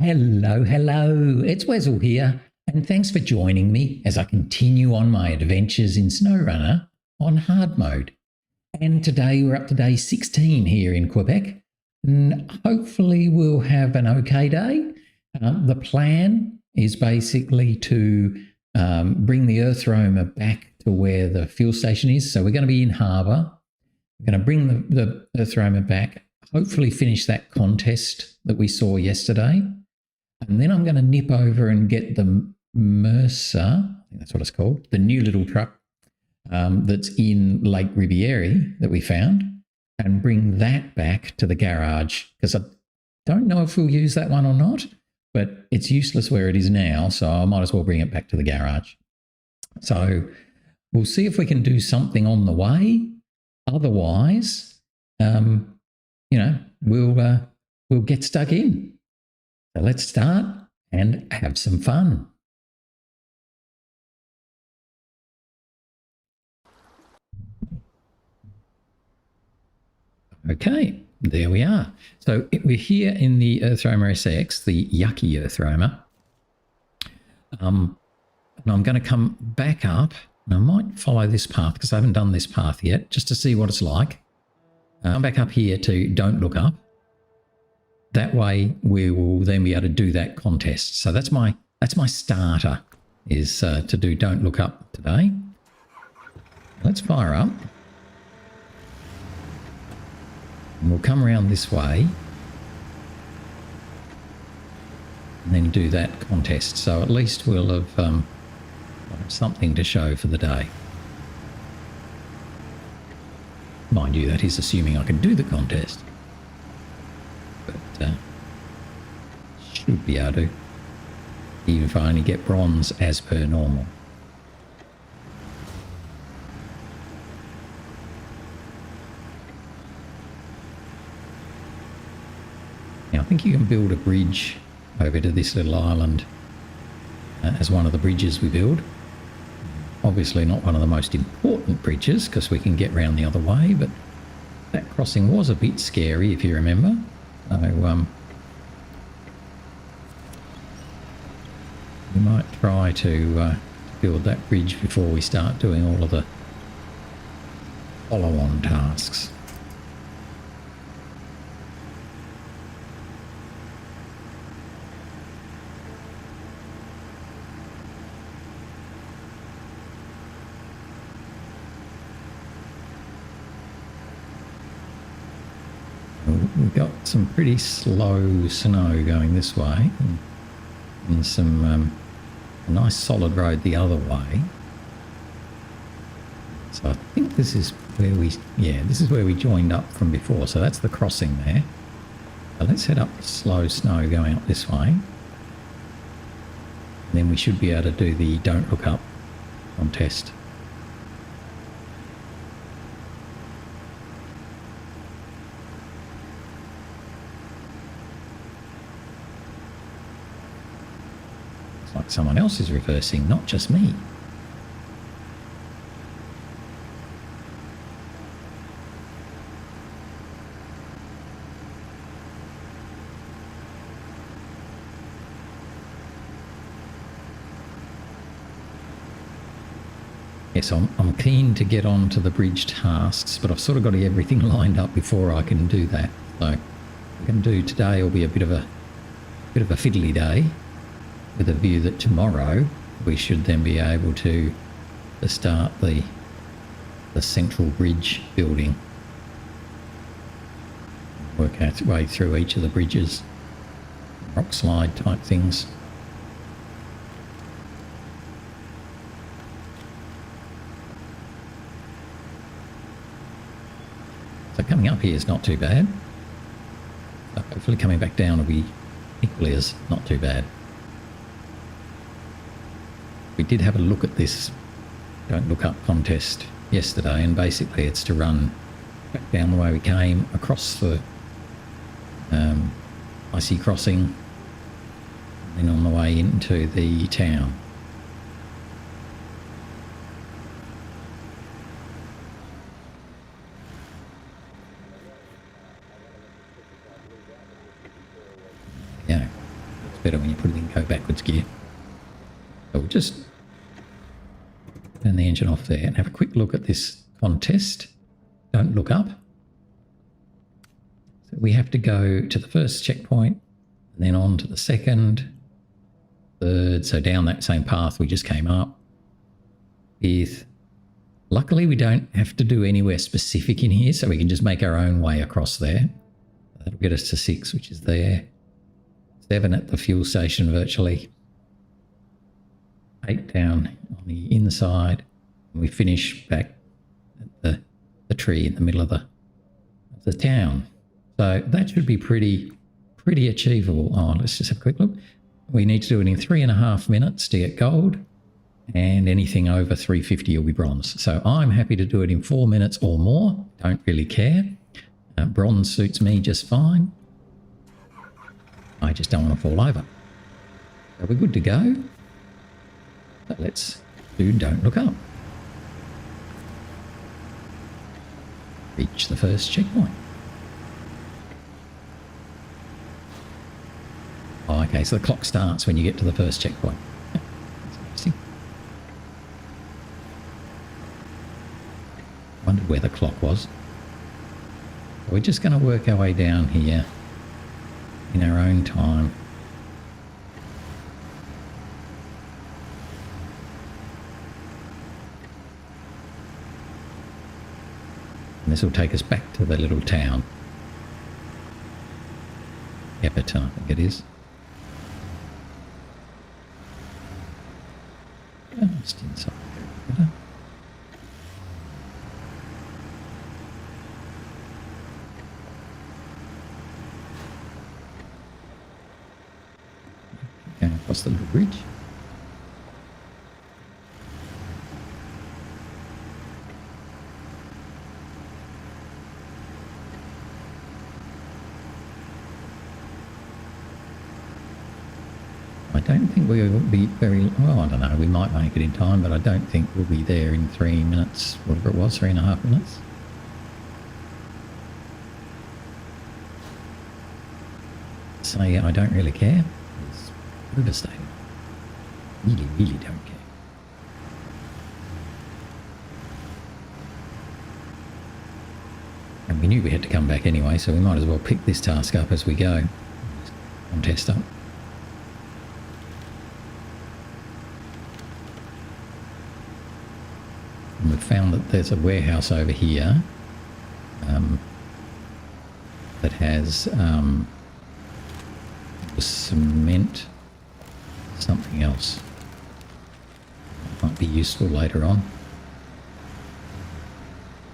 Hello, hello, it's Wessel here, and thanks for joining me as I continue on my adventures in SnowRunner on hard mode. And today we're up to day 16 here in Quebec, and hopefully we'll have an okay day. The plan is basically to bring the EarthRoamer back to where the fuel station is. So we're going to be in harbour. We're going to bring the EarthRoamer back, hopefully finish that contest that we saw yesterday. And then I'm going to nip over and get the Mercer, I think that's what it's called, the new little truck that's in Lake Ribiere that we found, and bring that back to the garage, because I don't know if we'll use that one or not, but it's useless where it is now, so I might as well bring it back to the garage. So we'll see if we can do something on the way. Otherwise, we'll get stuck in. So let's start and have some fun. Okay, there we are. So we're here in the EarthRoamer SX, the yucky EarthRoamer. And I'm going to come back up, and I might follow this path because I haven't done this path yet, just to see what it's like. I'm back up here to Don't Look Up. That way we will then be able to do that contest. So that's my starter, is to do Don't Look Up today. Let's fire up. And we'll come around this way and then do that contest. So at least we'll have something to show for the day. Mind you, that is assuming I can do the contest. But should be able to, even if I only get bronze as per normal. Now I think you can build a bridge over to this little island as one of the bridges we build. Obviously not one of the most important bridges because we can get round the other way, but that crossing was a bit scary if you remember. So we might try to build that bridge before we start doing all of the follow-on tasks. We've got some pretty slow snow going this way, and some a nice solid road the other way. So I think this is where this is where we joined up from before. So that's the crossing there. So let's head up the slow snow going up this way. And then we should be able to do the Don't Look Up contest. Like someone else is reversing, not just me. Yes, I'm keen to get on to the bridge tasks, but I've sort of got to get everything lined up before I can do that. So we can do today will be a bit of a fiddly day, with a view that tomorrow we should then be able to start the central bridge building. Work our way through each of the bridges, rock slide type things. So coming up here is not too bad. So hopefully coming back down will be equally as not too bad. We did have a look at this Don't Look Up contest yesterday, and basically it's to run back down the way we came, across the icy crossing, and then on the way into the town. here. So we'll just turn the engine off there and have a quick look at this contest. Don't look up. So we have to go to the first checkpoint and then on to the second, third, so down that same path we just came up. Fifth. Luckily we don't have to do anywhere specific in here, so we can just make our own way across there. That'll get us to 6, which is there. 7 at the fuel station virtually. 8 down on the inside. And we finish back at the tree in the middle of the town. So that should be pretty achievable. Oh, let's just have a quick look. We need to do it in 3.5 minutes to get gold, and anything over 350 will be bronze. So I'm happy to do it in 4 minutes or more. Don't really care. Bronze suits me just fine. I just don't want to fall over. So we're good to go. So let's do Don't Look Up. Reach the first checkpoint. Oh, okay, so the clock starts when you get to the first checkpoint. That's interesting. Wondered where the clock was. We're just going to work our way down here in our own time. And this will take us back to the little town. Epperton, I think it is. Just inside there. Going across the little bridge. I don't think we will be very, well, I don't know, we might make it in time, but I don't think we'll be there in 3 minutes, whatever it was, 3.5 minutes. So yeah, I don't really care. It's devastating. Really don't care. And we knew we had to come back anyway, so we might as well pick this task up as we go. Contest up. And we've found that there's a warehouse over here that has cement, something else. Might be useful later on.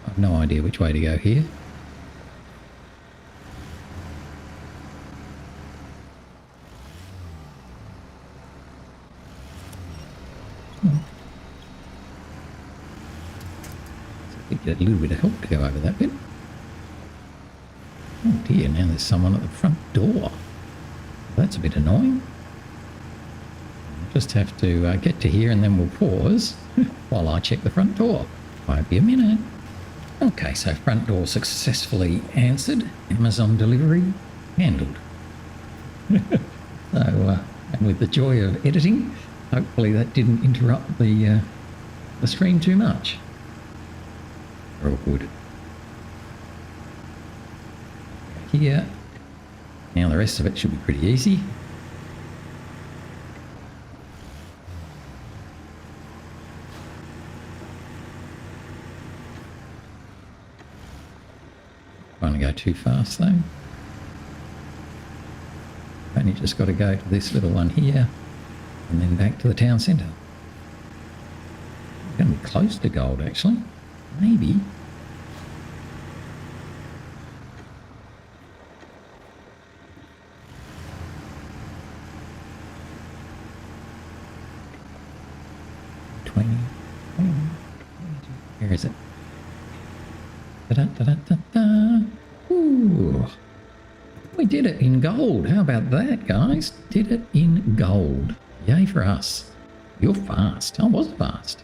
I've no idea which way to go here. Get a little bit of help to go over that bit. Oh dear, now there's someone at the front door. That's a bit annoying. We'll just have to get to here and then we'll pause while I check the front door. Won't be a minute. Okay, so front door successfully answered. Amazon delivery handled. So, and with the joy of editing, hopefully that didn't interrupt the stream too much. We're all good. Here. Now the rest of it should be pretty easy. Trying to go too fast though. Only just got to go to this little one here and then back to the town centre. We're going to be close to gold actually. Maybe. Where is it? Da-da-da-da-da-da. Ooh. We did it in gold. How about that, guys? Did it in gold. Yay for us. You're fast. I was fast.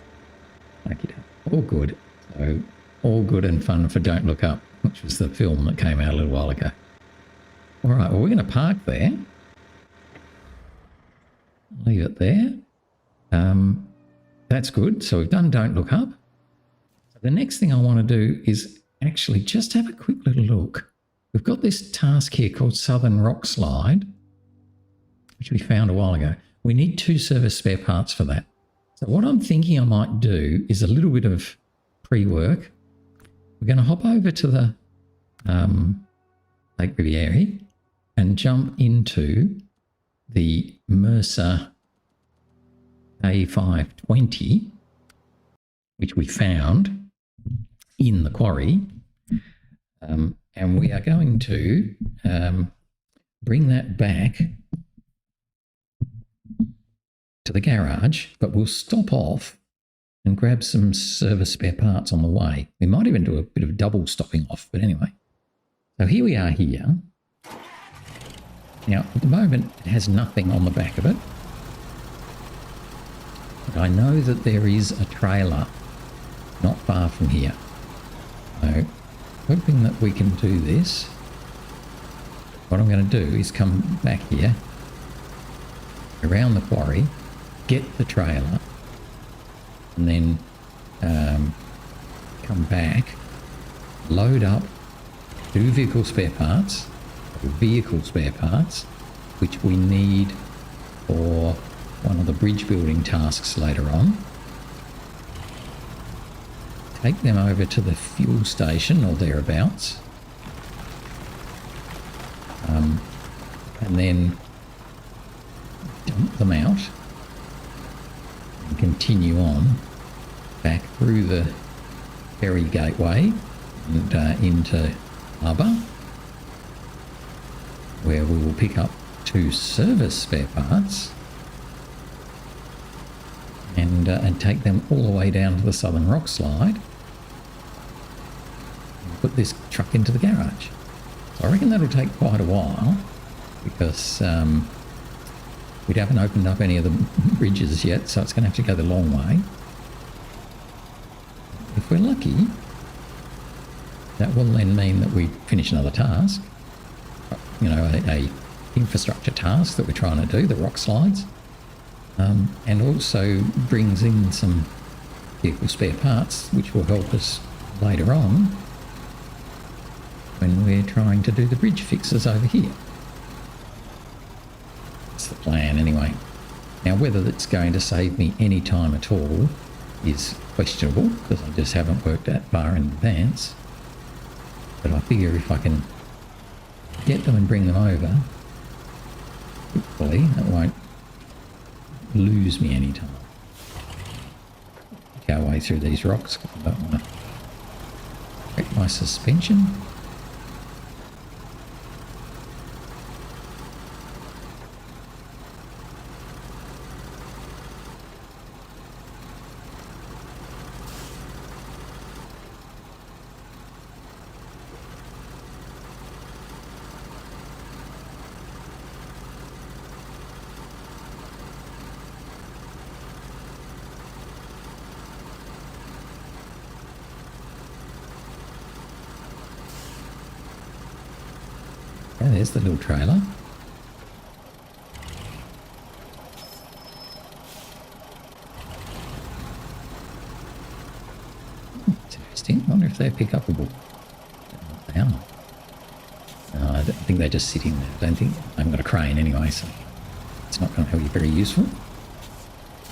Thank you. All good. So, all good and fun for Don't Look Up, which was the film that came out a little while ago. All right, well, we're going to park there. leave it there. That's good. So we've done Don't Look Up. So the next thing I want to do is actually just have a quick little look. We've got this task here called Southern Rockslide, which we found a while ago. We need 2 service spare parts for that. So what I'm thinking I might do is a little bit of pre-work. We're going to hop over to the Lake Ribiere and jump into the Mercer K520, which we found in the quarry. And we are going to bring that back to the garage, but we'll stop off and grab some service spare parts on the way. We might even do a bit of double stopping off, but anyway. So here we are here. Now, at the moment, it has nothing on the back of it. But I know that there is a trailer not far from here. So, hoping that we can do this, what I'm going to do is come back here, around the quarry, get the trailer, and then come back, load up 2 vehicle spare parts, which we need for one of the bridge building tasks later on. Take them over to the fuel station or thereabouts, and then dump them out and continue on back through the Ferry Gateway and into harbour, where we will pick up 2 service spare parts and take them all the way down to the Southern Rockslide and put this truck into the garage. So I reckon that'll take quite a while, because we haven't opened up any of the bridges yet, so it's going to have to go the long way. If we're lucky, that will then mean that we finish another task, you know, a infrastructure task that we're trying to do, the rock slides, and also brings in some vehicle spare parts, which will help us later on when we're trying to do the bridge fixes over here. That's the plan anyway. Now, whether that's going to save me any time at all is questionable, because I just haven't worked that far in advance. But I figure if I can get them and bring them over, hopefully that won't lose me any time. Go away through these rocks, because I don't want to wreck my suspension. Yeah, there's the little trailer. It's interesting. I wonder if they're pick-upable. They are. No, I think they're just sitting there. I haven't got a crane anyway, so it's not going to be very useful.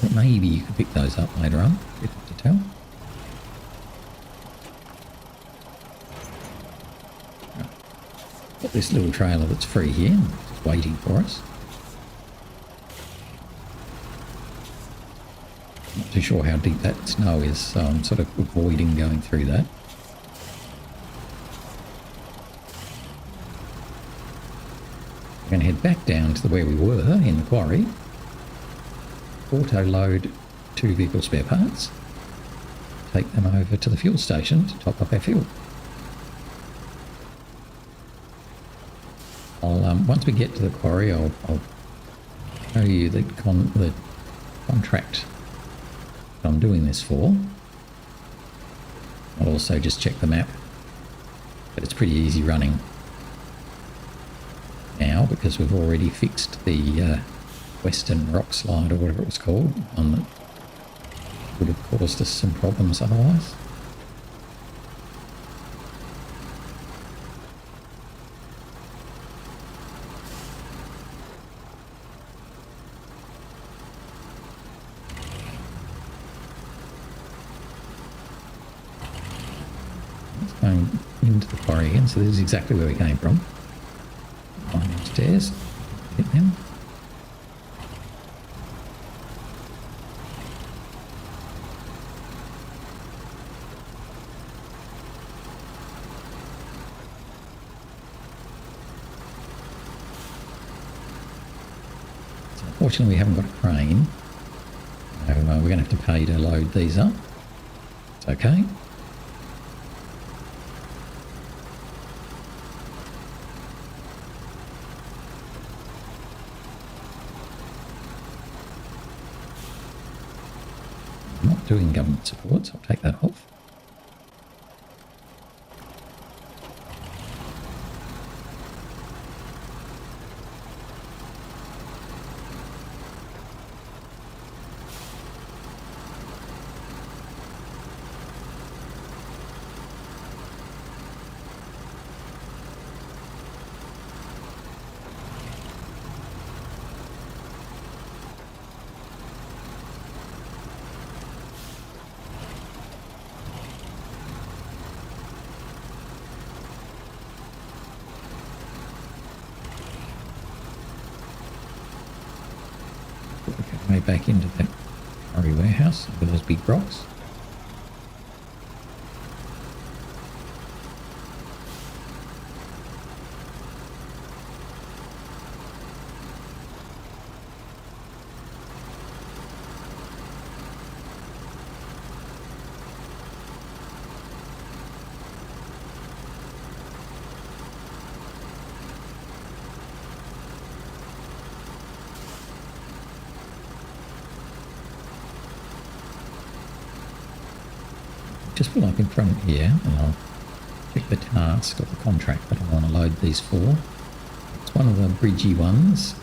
But maybe you could pick those up later on. Difficult to tell. Got this little trailer that's free here, just waiting for us. Not too sure how deep that snow is, so I'm sort of avoiding going through that. We're going to head back down to where we were in the quarry. Auto load 2 vehicle spare parts. Take them over to the fuel station to top up our fuel. Once we get to the quarry, I'll show you the contract that I'm doing this for. I'll also just check the map, but it's pretty easy running now because we've already fixed the Western Rockslide or whatever it was called, one that would have caused us some problems otherwise. It's going into the quarry again, so this is exactly where we came from. Climb upstairs, hit them. Fortunately, we haven't got a crane, so we're going to have to pay to load these up. It's okay. I'm not doing government support, so I'll take that off. Way back into that Quarry warehouse with those big rocks. Just pull up in front here and I'll check the task or the contract that I want to load these for. It's one of the bridgy ones.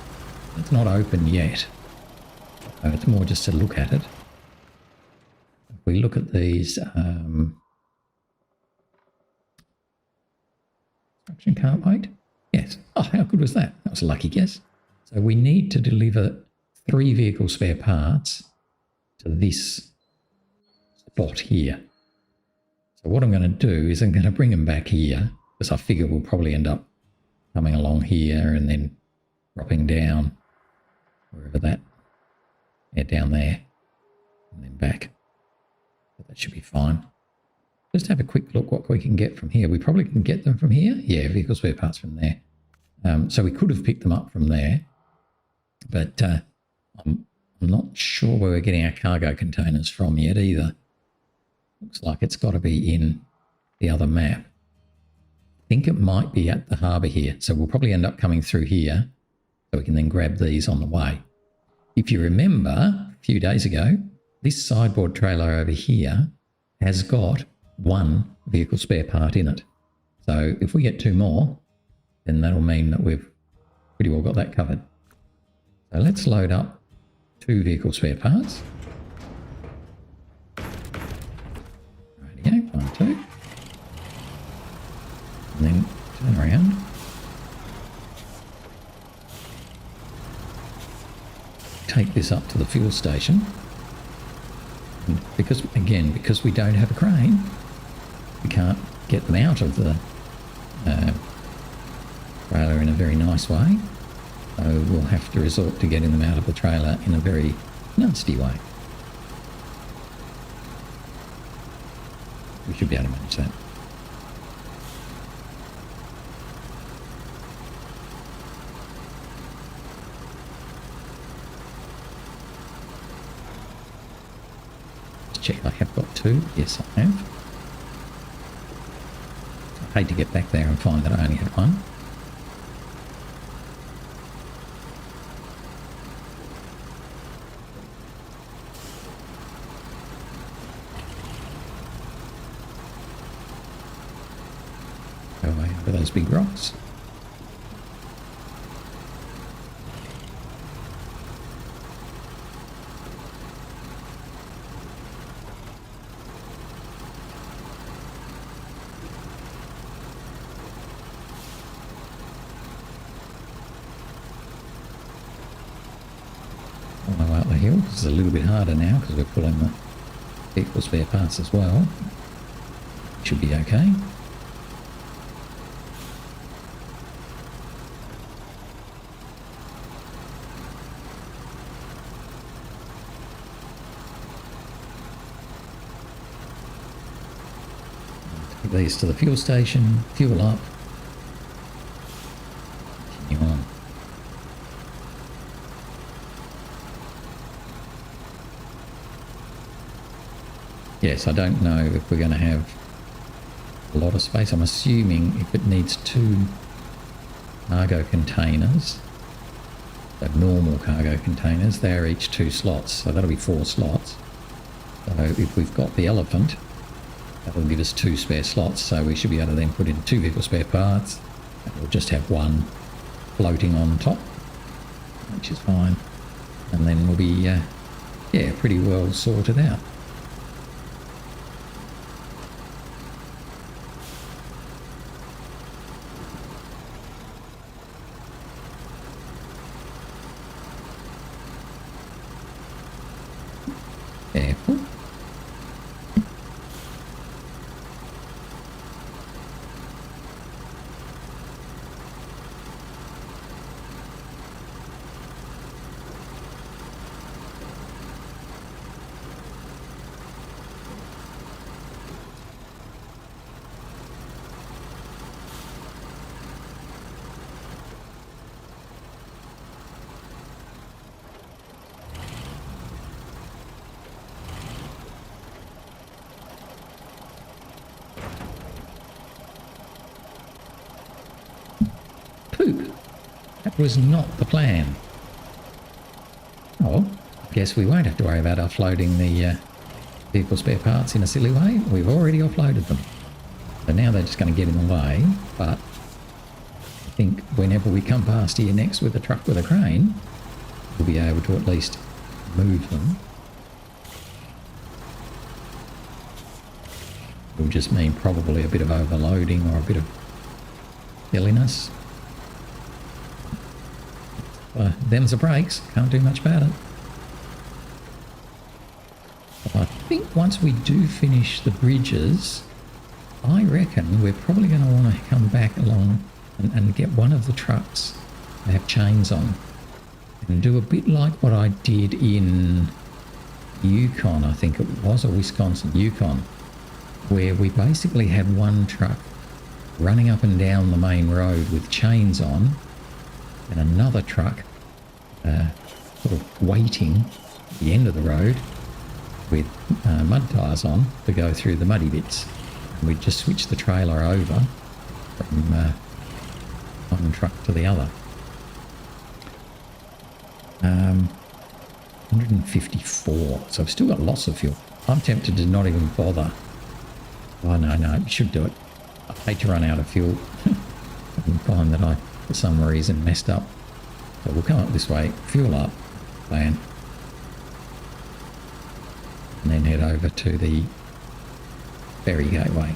It's not open yet, so it's more just to look at it. If we look at these construction cart weight, yes. Oh, how good was that? That was a lucky guess. So we need to deliver 3 vehicle spare parts to this spot here. So what I'm going to do is I'm going to bring them back here, because I figure we'll probably end up coming along here and then dropping down wherever that, yeah, down there, and then back. But that should be fine. Just have a quick look what we can get from here. We probably can get them from here. Yeah, vehicle spare parts from there. So we could have picked them up from there, but I'm not sure where we're getting our cargo containers from yet either. Looks like it's got to be in the other map. I think it might be at the harbour here. So we'll probably end up coming through here so we can then grab these on the way. If you remember, a few days ago, this sideboard trailer over here has got 1 vehicle spare part in it. So if we get 2 more, then that'll mean that we've pretty well got that covered. So let's load up 2 vehicle spare parts. 1, 2, and then turn around, take this up to the fuel station, and because we don't have a crane, we can't get them out of the trailer in a very nice way, so we'll have to resort to getting them out of the trailer in a very nasty way. We should be able to manage that. Let's check I have got 2. Yes, I have. I hate to get back there and find that I only had 1. Those big rocks. is a little bit harder now because we're pulling the vehicle spare parts as well. Should be okay. Take these to the fuel station, fuel up, continue on. Yes, I don't know if we're going to have a lot of space. I'm assuming if it needs 2 cargo containers, the normal cargo containers, they're each 2 slots, so that'll be 4 slots. So if we've got the elephant, that'll give us 2 spare slots, so we should be able to then put in 2 vehicle spare parts, and we'll just have 1 floating on top, which is fine, and then we'll be yeah, pretty well sorted out. Careful. Poop. That was not the plan. Oh, I guess we won't have to worry about offloading the vehicle spare parts in a silly way. We've already offloaded them. So now they're just going to get in the way, but I think whenever we come past here next with a truck with a crane, we'll be able to at least move them. It'll just mean probably a bit of overloading or a bit of silliness. Them's the brakes, can't do much about it. But I think once we do finish the bridges, I reckon we're probably going to want to come back along and get one of the trucks that have chains on and do a bit like what I did in Yukon, I think it was, or Wisconsin, Yukon, where we basically had one truck running up and down the main road with chains on and another truck sort of waiting at the end of the road with mud tyres on to go through the muddy bits. And we'd just switch the trailer over from one truck to the other. 154, so I've still got lots of fuel. I'm tempted to not even bother. Oh no, you should do it. I hate to run out of fuel and find that I, for some reason, messed up. So we'll come up this way, fuel up, plan, and then head over to the Ferry Gateway.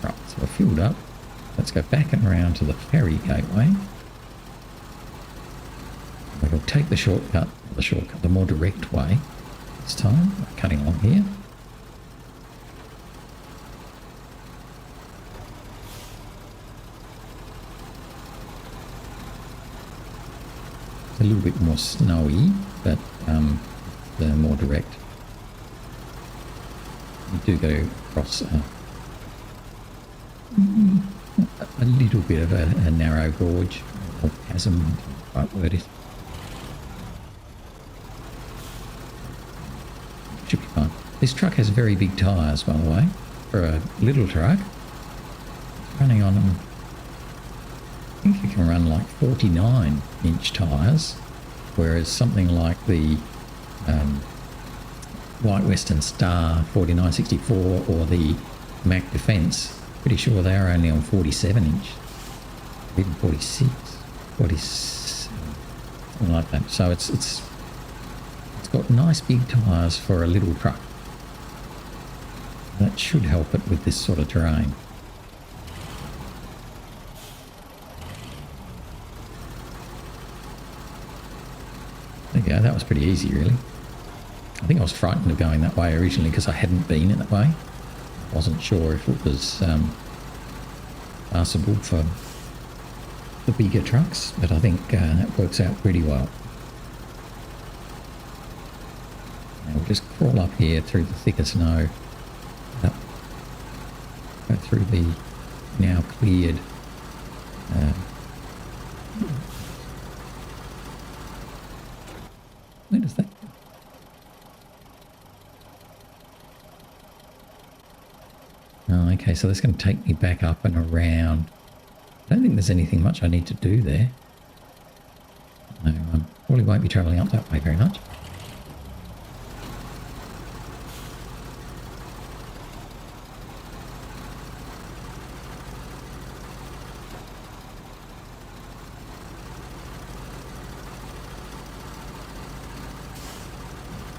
Right, so we're fueled up. Let's go back and around to the Ferry Gateway. We'll take the shortcut, the more direct way this time, cutting along here. It's a little bit more snowy, but the more direct. You do go across a little bit of a narrow gorge, or chasm, the right word is. Should be fine. This truck has very big tyres, by the way, for a little truck. It's running on them. I think you can run like 49-inch tyres, whereas something like the White Western Star 4964 or the Mack Defence, pretty sure they are only on 47-inch. even 46, 47, something like that. So it's got nice big tyres for a little truck. That should help it with this sort of terrain. There you go, that was pretty easy really. I think I was frightened of going that way originally because I hadn't been in that way. I wasn't sure if it was passable for the bigger trucks, but I think that works out pretty well. Now we'll just crawl up here through the thicker snow, up, go through the now cleared where does that go? Oh, okay, so that's going to take me back up and around. I don't think there's anything much I need to do there. No, probably won't be travelling up that way very much.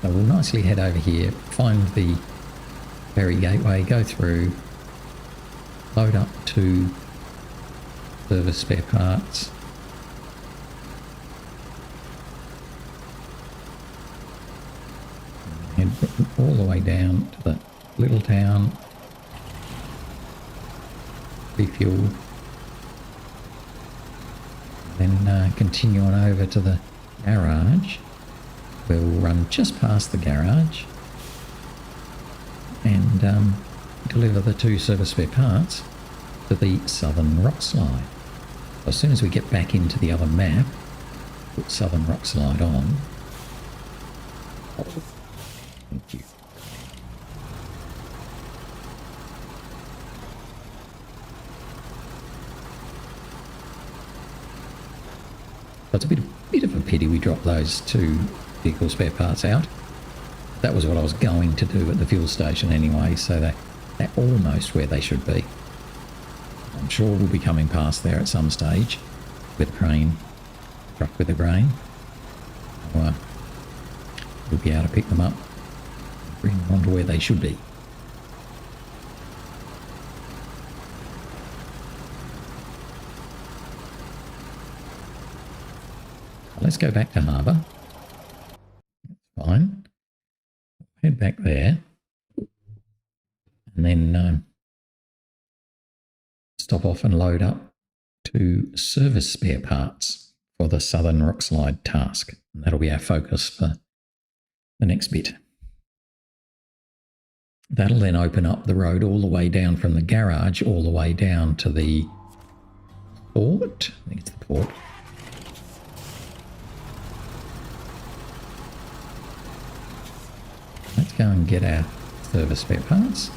So we'll nicely head over here, find the Ferry Gateway, go through, load up to service spare parts. And head all the way down to the little town, refuel, then continue on over to the garage. We'll run just past the garage and deliver the 2 service spare parts to the Southern Rockslide. As soon as we get back into the other map, put Southern Rockslide on. Thank you. So it's a bit of a pity we dropped those 2 vehicle spare parts out. That was what I was going to do at the fuel station anyway, so they're almost where they should be. I'm sure we'll be coming past there at some stage with a crane, truck with a grain. Or we'll be able to pick them up, bring them onto where they should be. Let's go back to harbour. That's fine. Head back there. And then stop off and load up to service spare parts for the Southern Rockslide task. And that'll be our focus for the next bit. That'll then open up the road all the way down from the garage all the way down to the port. I think it's the port. Let's go and get our service spare parts.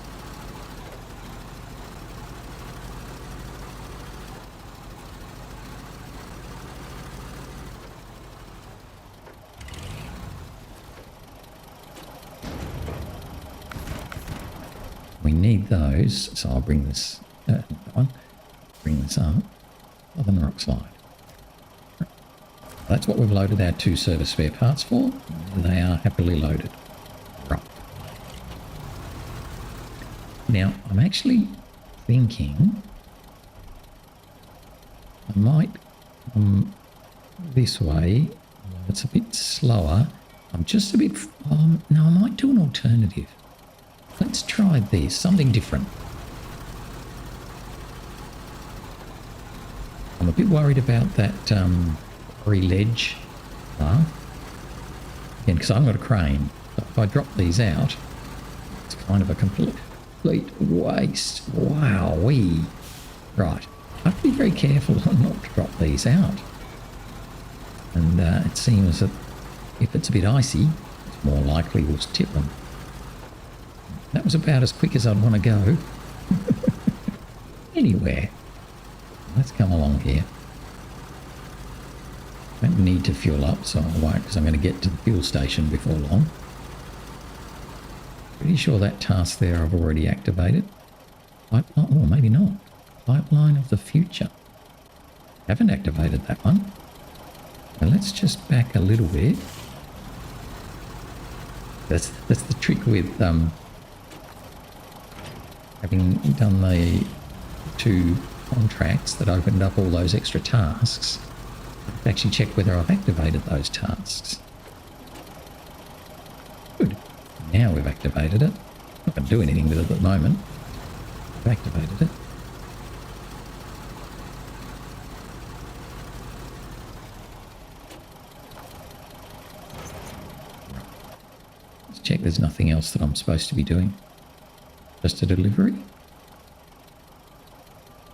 We need those, so I'll bring this bring this up. Southern Rockslide. That's what we've loaded our 2 service spare parts for. They are happily loaded. Right. Now, I'm actually thinking I might come this way. It's a bit slower. I'm just a bit... no, I might do an alternative. Let's try this, something different. I'm a bit worried about that quarry ledge path. Again, because I've got a crane. But if I drop these out, it's kind of a complete waste. Wowee. Right. I have to be very careful not to drop these out. And it seems that if it's a bit icy, it's more likely we'll tip them. That was about as quick as I'd want to go. Anywhere. Let's come along here. Don't need to fuel up, so I won't, because I'm going to get to the fuel station before long. Pretty sure that task there I've already activated. Pipeline, or maybe not. Pipeline of the future. Haven't activated that one. Now let's just back a little bit. That's the trick with having done the 2 contracts that opened up all those extra tasks. I have to actually check whether I've activated those tasks. Good. Now we've activated it. Not going to do anything with it at the moment. We've activated it. Let's check there's nothing else that I'm supposed to be doing. Just a delivery.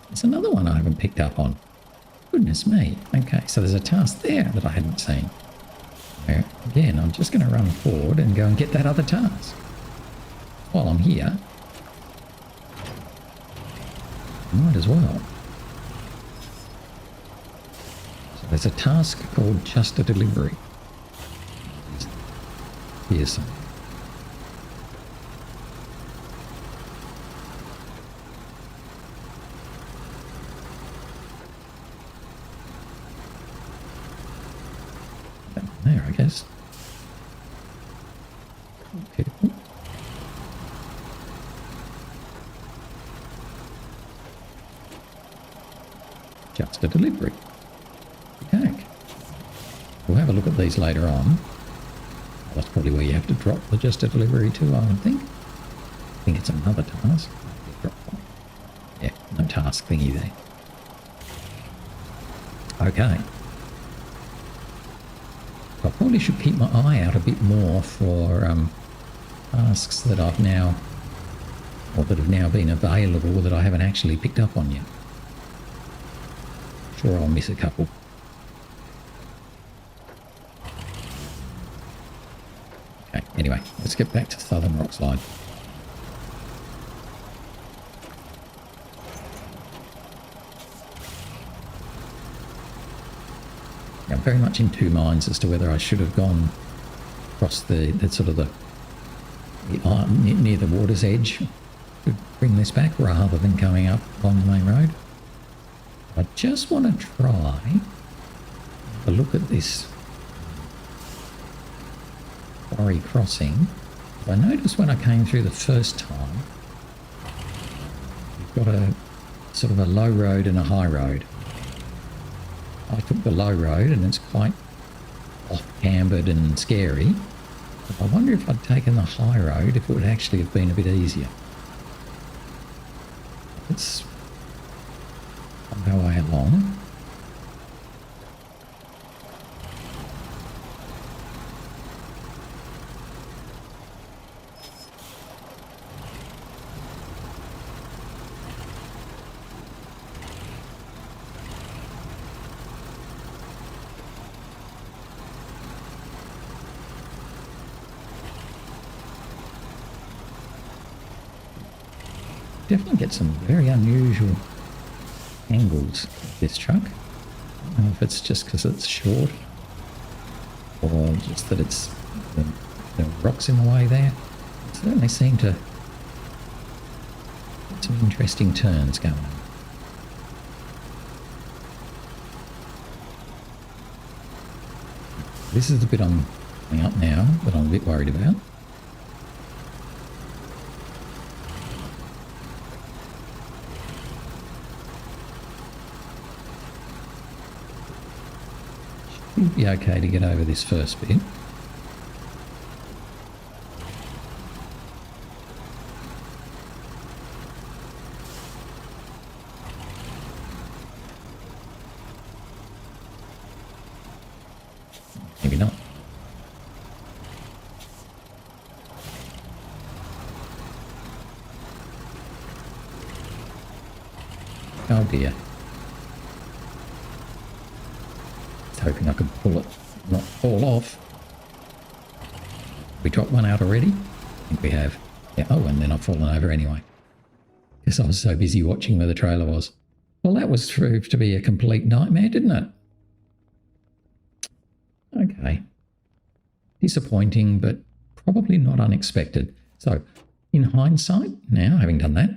There's another one I haven't picked up on. Goodness me. Okay, so there's a task there that I hadn't seen. Now, again, I'm just going to run forward and go and get that other task. While I'm here, might as well. So there's a task called just a delivery. Here's some. There, I guess. Okay. Just a delivery. Okay. We'll have a look at these later on. Well, that's probably where you have to drop the just a delivery to, I would think. I think it's another task. Yeah, no task thingy there. Okay. I probably should keep my eye out a bit more for tasks that I've now, or that have now been available that I haven't actually picked up on yet. Sure, I'll miss a couple. Okay, anyway, let's get back to Southern Rockslide. I'm very much in 2 minds as to whether I should have gone across the sort of the near the water's edge to bring this back rather than coming up along the main road. I just want to try a look at this quarry crossing. I noticed when I came through the first time, you've got a sort of a low road and a high road. I took the low road and it's quite off-cambered and scary. But I wonder if I'd taken the high road, if it would actually have been a bit easier. Let's go our way along. Definitely get some very unusual angles with this truck. I don't know if it's just because it's short or just that it's the rocks in the way there. It certainly seem to get some interesting turns going on. This is the bit I'm coming up now that I'm a bit worried about. Should be okay to get over this first bit. Maybe not. Oh dear. Hoping I could pull it, not fall off. We dropped one out already? I think we have. Yeah, oh, and then I've fallen over anyway. Because I was so busy watching where the trailer was. Well, that was proved to be a complete nightmare, didn't it? Okay. Disappointing, but probably not unexpected. So, in hindsight, now, having done that,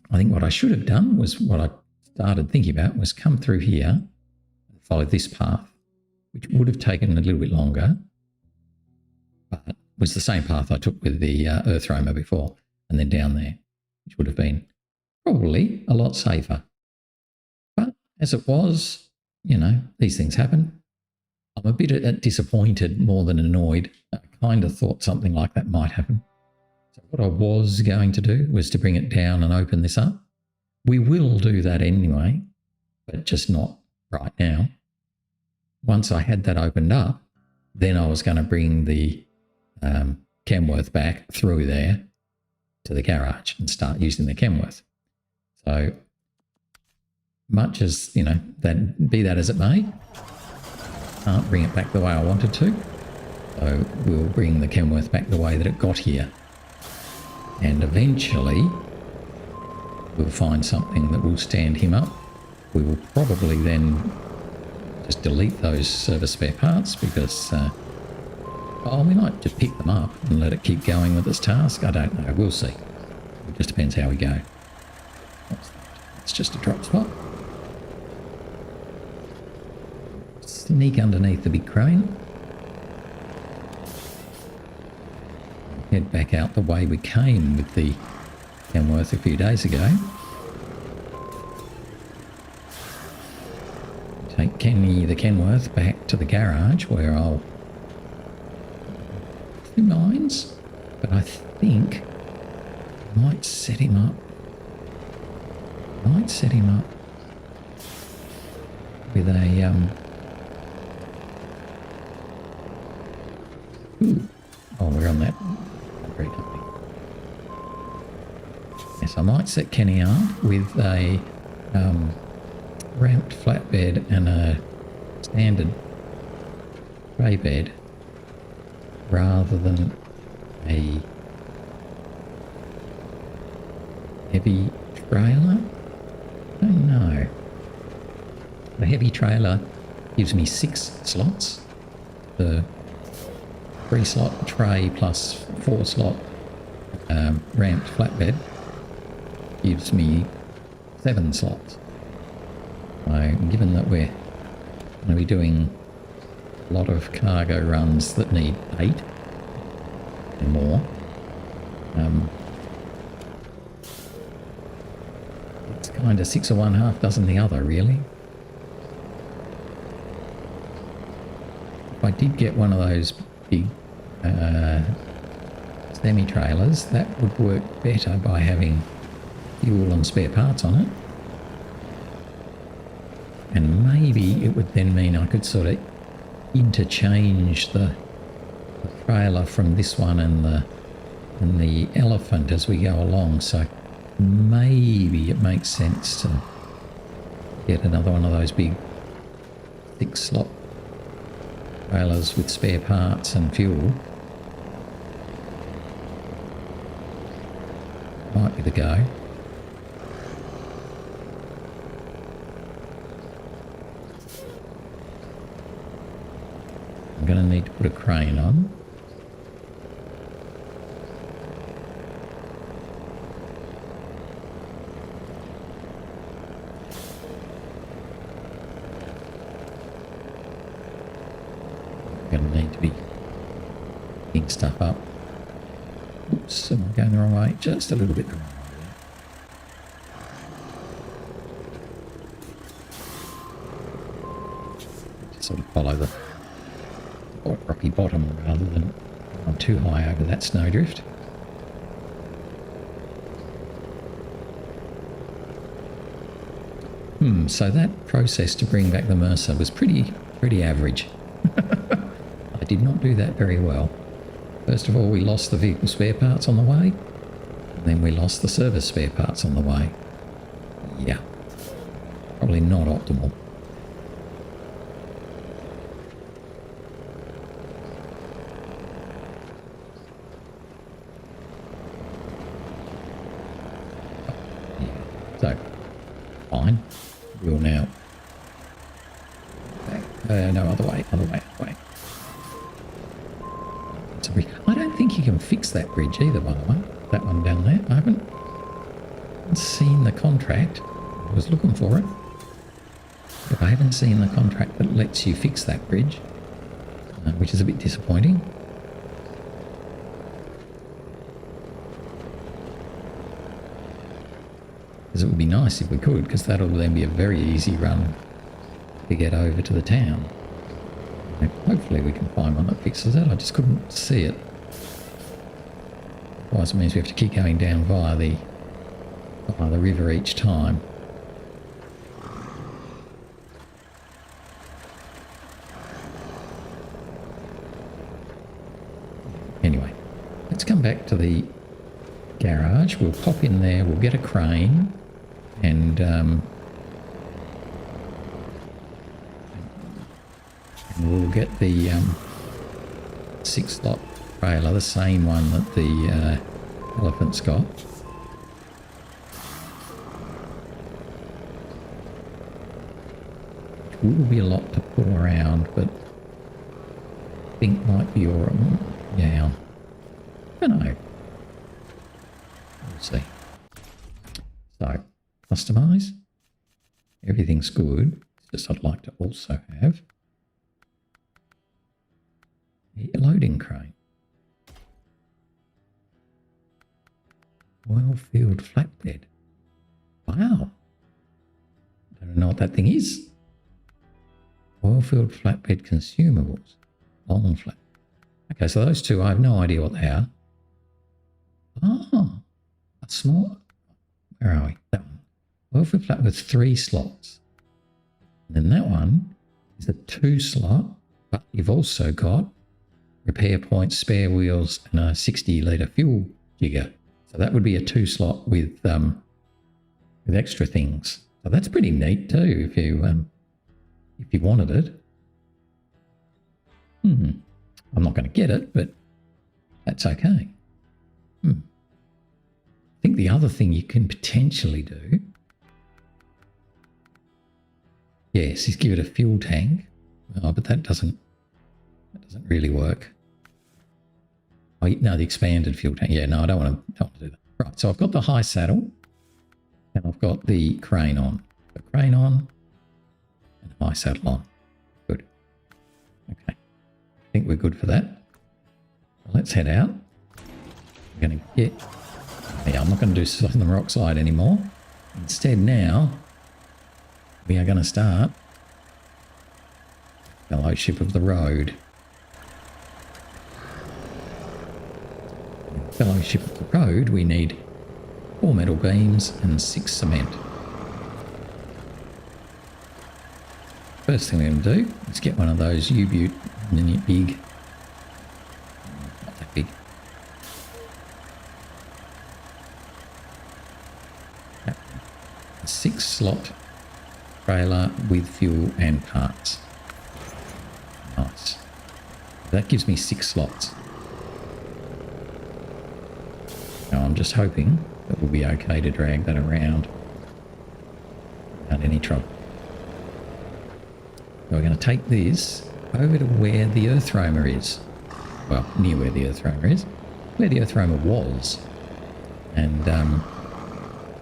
I think what I should have done was what I started thinking about was come through here follow this path, which would have taken a little bit longer, but was the same path I took with the EarthRoamer before, and then down there, which would have been probably a lot safer. But as it was, you know, these things happen. I'm a bit disappointed more than annoyed. I kind of thought something like that might happen. So what I was going to do was to bring it down and open this up. We will do that anyway, but just not right now. Once I had that opened up, then I was going to bring the Kenworth back through there to the garage and start using the Kenworth. So much as, you know, that be that as it may, can't bring it back the way I wanted to. So we'll bring the Kenworth back the way that it got here. And eventually we'll find something that will stand him up. We will probably then just delete those service spare parts because, we might just pick them up and let it keep going with its task. I don't know. We'll see. It just depends how we go. What's that? It's just a drop spot. Sneak underneath the big crane. Head back out the way we came with the Kenworth a few days ago. Take Kenny the Kenworth back to the garage where I'll do mines, but I think I might set him up. With a we're on that. Very happy. Yes, I might set Kenny up with a ramped flatbed and a standard tray bed rather than a heavy trailer. I don't know. The heavy trailer gives me 6 slots. The 3-slot tray plus 4-slot ramped flatbed gives me 7 slots. So given that we're going to be doing a lot of cargo runs that need 8 and more, it's kind of 6 of one, half dozen the other, really. If I did get one of those big semi-trailers, that would work better by having fuel and spare parts on it. And maybe it would then mean I could sort of interchange the trailer from this one and the elephant as we go along. So maybe it makes sense to get another one of those big 6-slot trailers with spare parts and fuel. Might be the go. I'm going to need to put a crane on. I'm going to need to be picking stuff up. Oops, am I going the wrong way? Just a little bit the wrong way. Just sort of follow the rocky bottom rather than I'm too high over that snowdrift. So that process to bring back the Mercer was pretty average. I did not do that very well. First of all, we lost the vehicle spare parts on the way, and then we lost the service spare parts on the way. Yeah, probably not optimal. So, fine. We'll now... no, other way. It's a bridge. I don't think you can fix that bridge either, by the way. That one down there. I haven't seen the contract. I was looking for it. But I haven't seen the contract that lets you fix that bridge, which is a bit disappointing. Because it would be nice if we could, because that'll then be a very easy run to get over to the town. And hopefully we can find one that fixes it. I just couldn't see it. Otherwise it means we have to keep going down via the river each time. Anyway, let's come back to the garage. We'll pop in there, we'll get a crane, and we'll get the 6-slot trailer, the same one that the elephant's got. Which will be a lot to pull around, but I think might be alright. Yeah, I don't know. We'll see. So, customize. Everything's good. It's just I'd like to also have a loading crane. Oil-filled flatbed. Wow. I don't know what that thing is. Oil-filled flatbed consumables. Long flat. Okay, so those two, I have no idea what they are. Oh, a small... Where are we? That one. Oil-filled flat with 3 slots. And then that one is a 2-slot, but you've also got repair points, spare wheels, and a 60-litre fuel jigger. So that would be a 2-slot with extra things. So that's pretty neat too if you wanted it. I'm not going to get it, but that's okay. I think the other thing you can potentially do, yes, is give it a fuel tank. Oh, but that doesn't really work. Oh, no, the expanded fuel tank. Yeah, no, I don't want to do that. Right, so I've got the high saddle and I've got the crane on. The crane on and high saddle on. Good. Okay. I think we're good for that. Well, let's head out. We're going to get... Yeah, I'm not going to do Southern Rockslide anymore. Instead now, we are going to start Fellowship of the Road. Fellowship of the Road, we need 4 metal beams and 6 cement. First thing we're going to do is get one of those U-Butte big, not that big, a 6-slot trailer with fuel and parts. Nice. That gives me 6 slots. Now I'm just hoping that we'll be okay to drag that around without any trouble. So we're going to take this over to where the EarthRoamer is. Well, near where the EarthRoamer is. Where the EarthRoamer was. And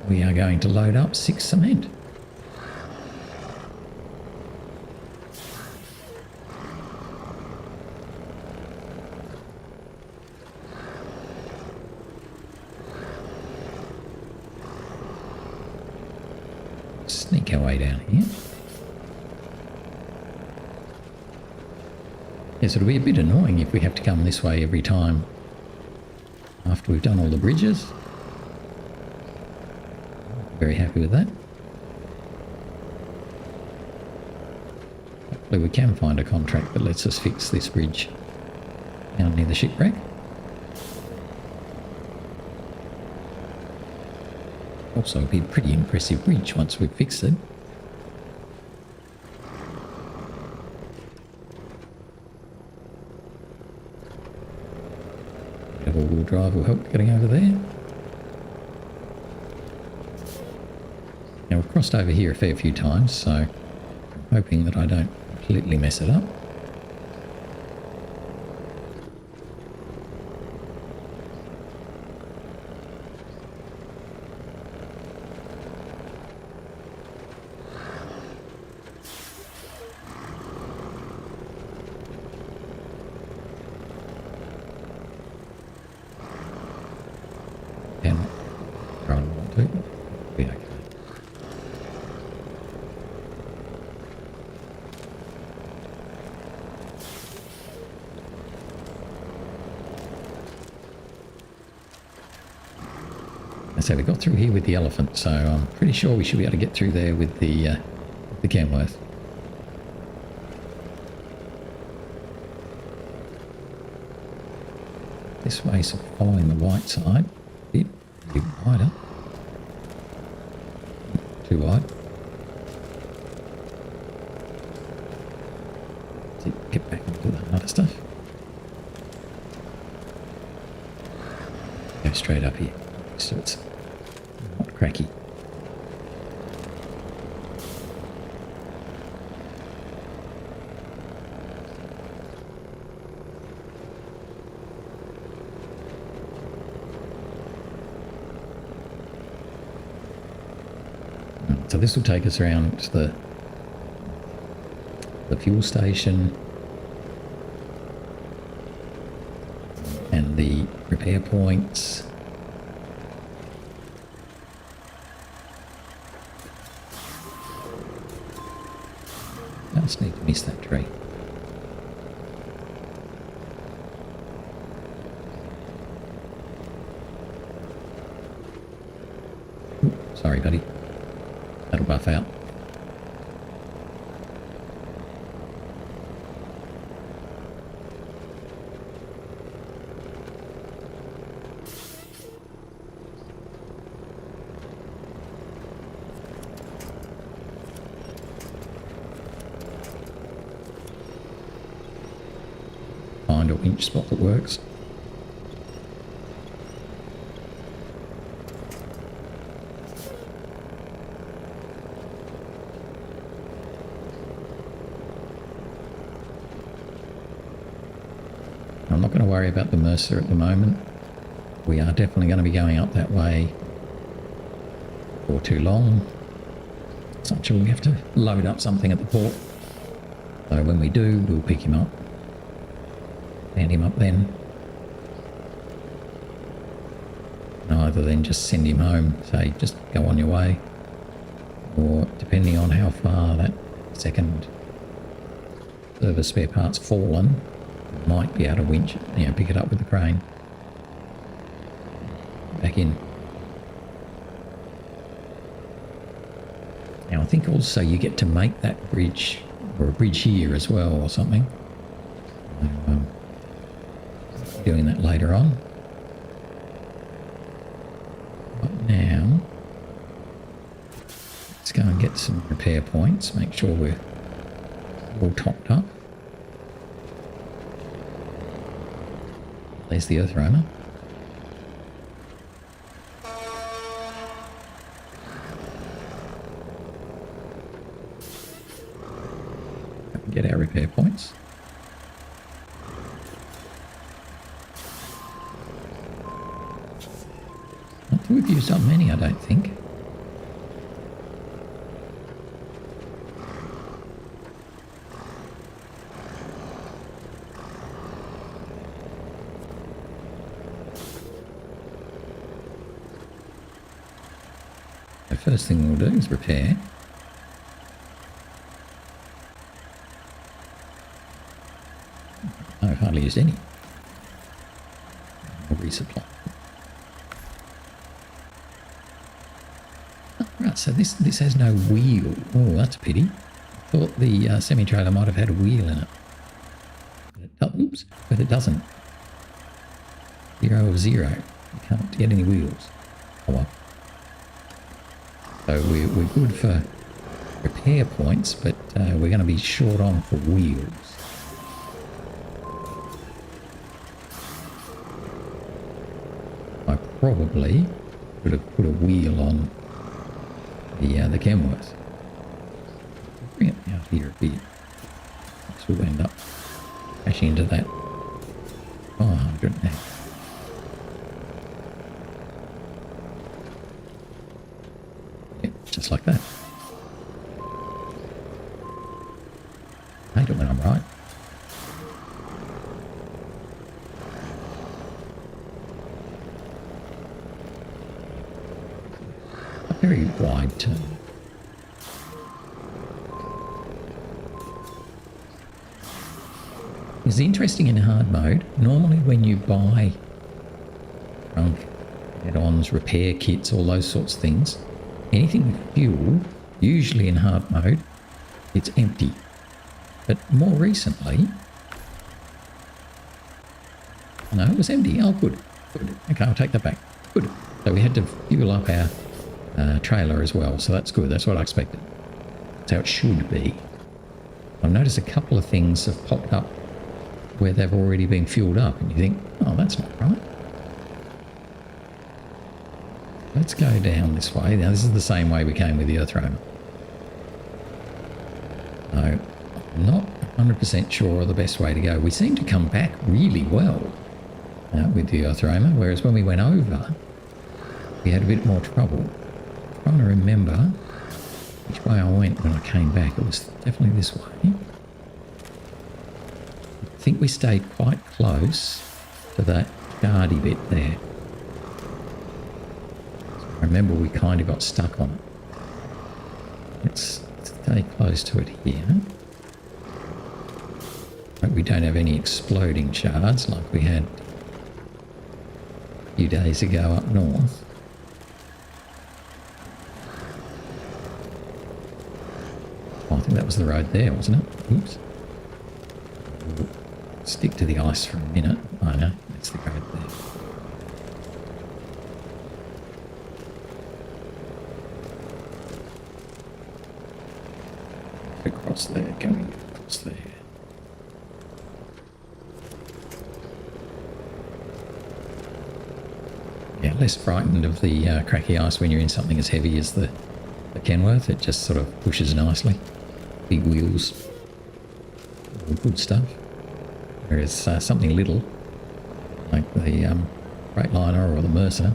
we are going to load up 6 cement. Sneak our way down here. Yes, it'll be a bit annoying if we have to come this way every time after we've done all the bridges. Very happy with that. Hopefully we can find a contract that lets us fix this bridge down near the shipwreck. Also, it'll be a pretty impressive bridge once we've fixed it. All-wheel drive will help getting over there. Now we've crossed over here a fair few times, so I'm hoping that I don't completely mess it up. So we got through here with the elephant, so I'm pretty sure we should be able to get through there with the Kenworth. This way, so following the white side. A bit wider. Too wide. Let's get back into the harder stuff. Go straight up here, so it's not cracky. So this will take us around to the fuel station and the repair points. I just need to miss that tree. Ooh, sorry, buddy. That'll buff out. Find a winch spot that works. I'm not going to worry about the Mercer at the moment. We are definitely going to be going up that way for too long. Such we have to load up something at the port. So when we do, we'll pick him up. Hand him up then. And either then just send him home, say just go on your way. Or depending on how far that second service spare part's fallen, might be able to winch it, pick it up with the crane. Back in. Now I think also you get to make that bridge, or a bridge here as well or something. Doing that later on. But now, let's go and get some repair points, make sure we're all topped up. There's the EarthRoamer. Get our repair points. Not that we've used up many, I don't think. The first thing we'll do is repair. No, I've hardly used any. We'll resupply. Oh, right, so this has no wheel. Oh, that's a pity. I thought the semi-trailer might have had a wheel in it. Oops, but it doesn't. 0 of 0. You can't get any wheels. Oh well. So we're good for repair points, but we're going to be short on for wheels. I probably could have put a wheel on the Kenworth. Bring it out here a bit. So we'll end up crashing into that 400 now. Just like that. I hate it when I'm right. A very wide turn. It's interesting in hard mode. Normally when you buy trunk add-ons, repair kits, all those sorts of things. Anything with fuel, usually in hard mode, it's empty. But more recently, no, it was empty. Oh, good. Good. Okay, I'll take that back. Good. So we had to fuel up our trailer as well, so that's good. That's what I expected. That's how it should be. I've noticed a couple of things have popped up where they've already been fueled up, and you think, oh, that's not right. Let's go down this way. Now, this is the same way we came with the EarthRoamer. So, I'm not 100% sure of the best way to go. We seem to come back really well with the EarthRoamer, whereas when we went over, we had a bit more trouble. I'm trying to remember which way I went when I came back. It was definitely this way. I think we stayed quite close to that guardy bit there. So I remember we kind of got stuck on it. Let's stay close to it here. Hope we don't have any exploding shards like we had a few days ago up north. Oh, I think that was the road there, wasn't it? Oops. Stick to the ice for a minute. Oh no, that's the road there. Across there, going across there. Yeah, less frightened of the cracky ice when you're in something as heavy as the Kenworth. It just sort of pushes nicely. Big wheels, all good stuff. Whereas something little, like the Freightliner or the Mercer,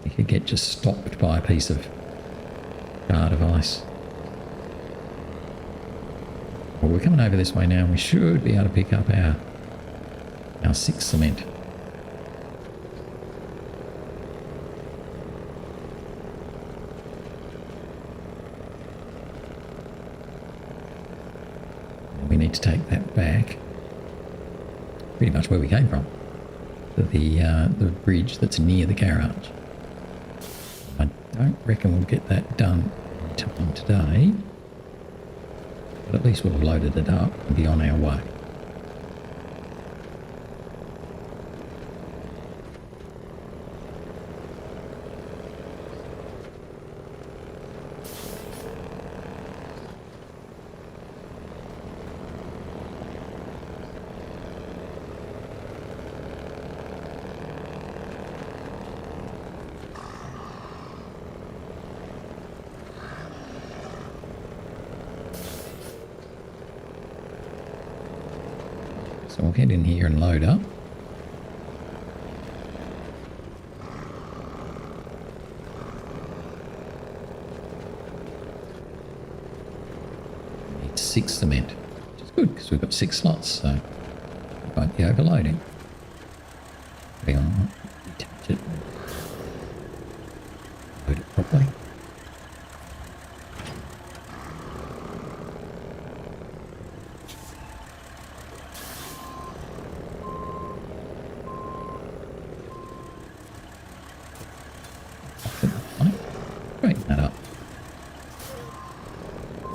you could get just stopped by a piece of shard of ice. Well, we're coming over this way now, and we should be able to pick up our 6 cement. And we need to take that back. Pretty much where we came from, the bridge that's near the garage. I don't reckon we'll get that done in time today, but at least we'll have loaded it up and be on our way. So we'll get in here and load up. We need 6 cement, which is good because we've got 6 slots, so we won't be overloading. Hang on, detach it. Load it properly. Straighten that up.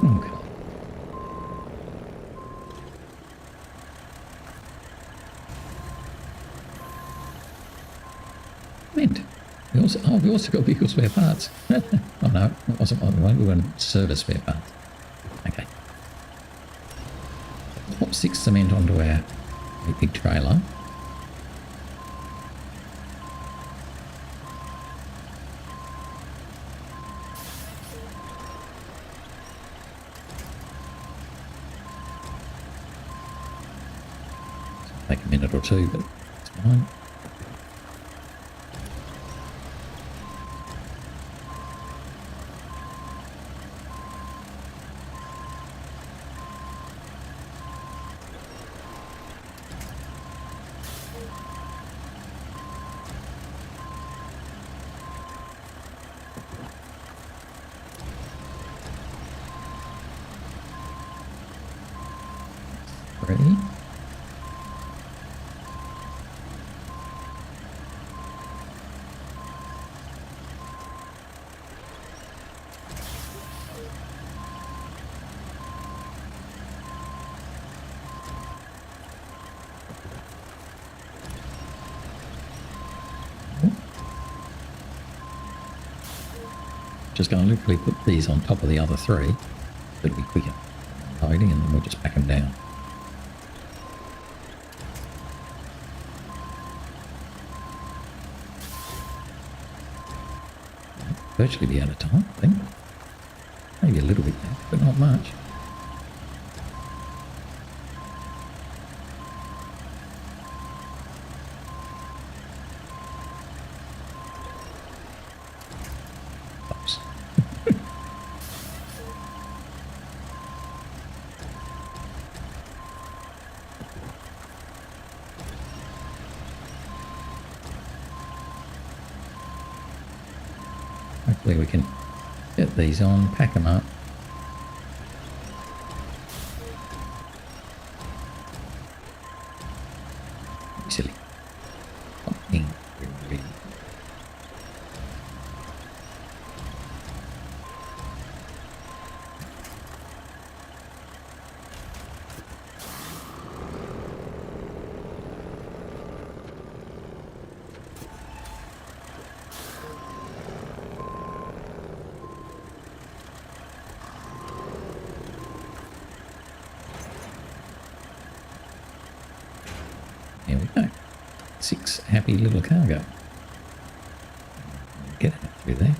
Okay. Mint. We also got vehicle spare parts. Oh no, that wasn't what we wanted. We wanted service spare parts. Okay. Pop 6 cement onto our big trailer. Take a minute or two, but it's fine. Ready? just going to literally put these on top of the other three. It'll be quicker loading, and then we'll just pack them down. Virtually be out of time, I think. Maybe a little bit left, but not much. Oops. Hopefully we can get these on, pack them up. Silly. Something really. There we go. 6 happy little cargo. Get out through there.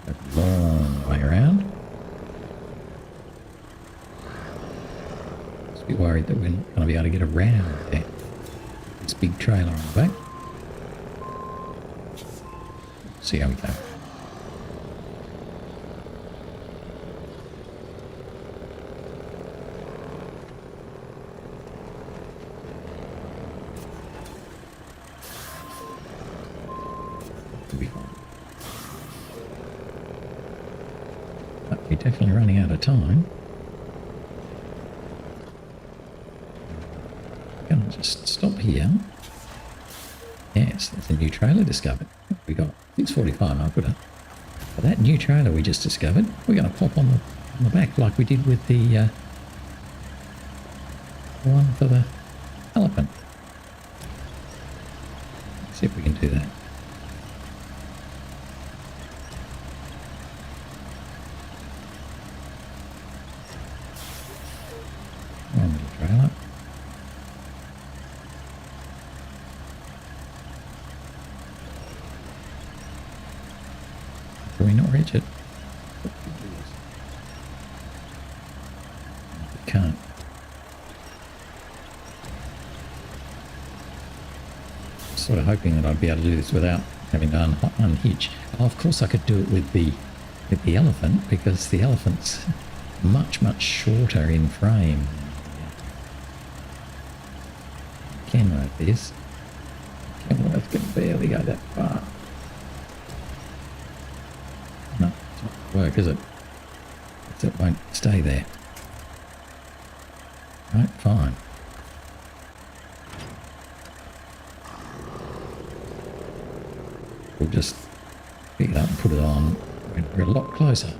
A long way around. Just be worried that we're not going to be able to get around there. This big trailer on the back. See how we go. But we're definitely running out of time. Gonna just stop here. Yes, there's a new trailer discovered. We got 645, I'll put it. For that new trailer we just discovered, we're going to pop on the back like we did with the one for the elephant. Let's see if we can do that. One little trailer. Can we not reach it? We can't. Sort of hoping that I'd be able to do this without having to unhitch. Oh, of course I could do it with the elephant, because the elephant's much shorter in frame. Kenworth is. Kenworth can barely go that far. No, it's not going to work, is it? It won't stay there. Right, fine. We'll just pick it up and put it on. We're a lot closer.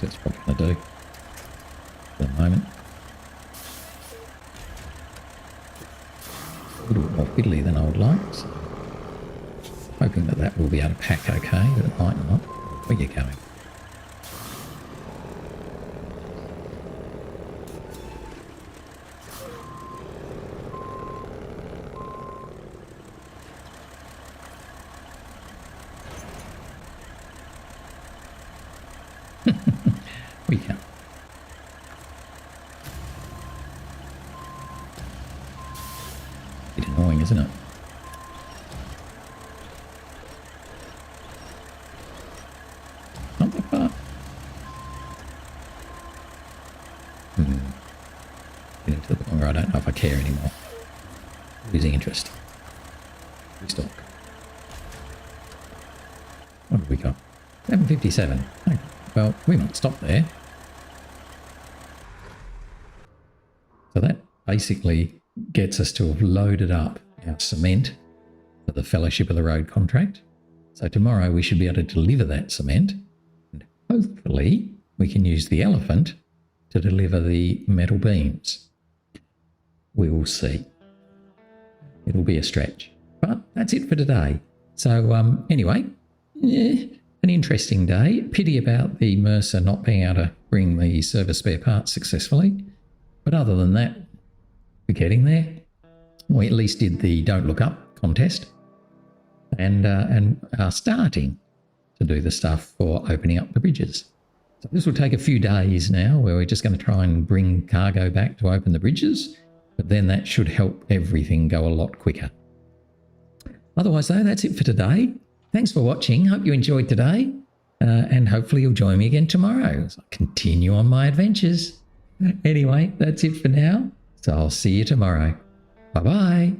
That's what I'm going to do for the moment. A little bit more fiddly than I would like, so hoping that will be able to pack okay, but it might not. Where are you going? We can. Bit annoying isn't it? Not that far. Getting to the point where I don't know if I care anymore. Losing interest. Restock. What have we got? 757. Okay. Well, we might stop there. So that basically gets us to have loaded up our cement for the Fellowship of the Road contract. So tomorrow we should be able to deliver that cement, and hopefully we can use the elephant to deliver the metal beams. We will see. It'll be a stretch, but that's it for today. So anyway, an interesting day. Pity about the Mercer not being able to bring the service spare parts successfully. But other than that, we're getting there. We at least did the Don't Look Up contest and are starting to do the stuff for opening up the bridges. So this will take a few days now where we're just going to try and bring cargo back to open the bridges, but then that should help everything go a lot quicker. Otherwise though, that's it for today. Thanks for watching. Hope you enjoyed today and hopefully you'll join me again tomorrow as I continue on my adventures. Anyway, that's it for now. So I'll see you tomorrow. Bye-bye.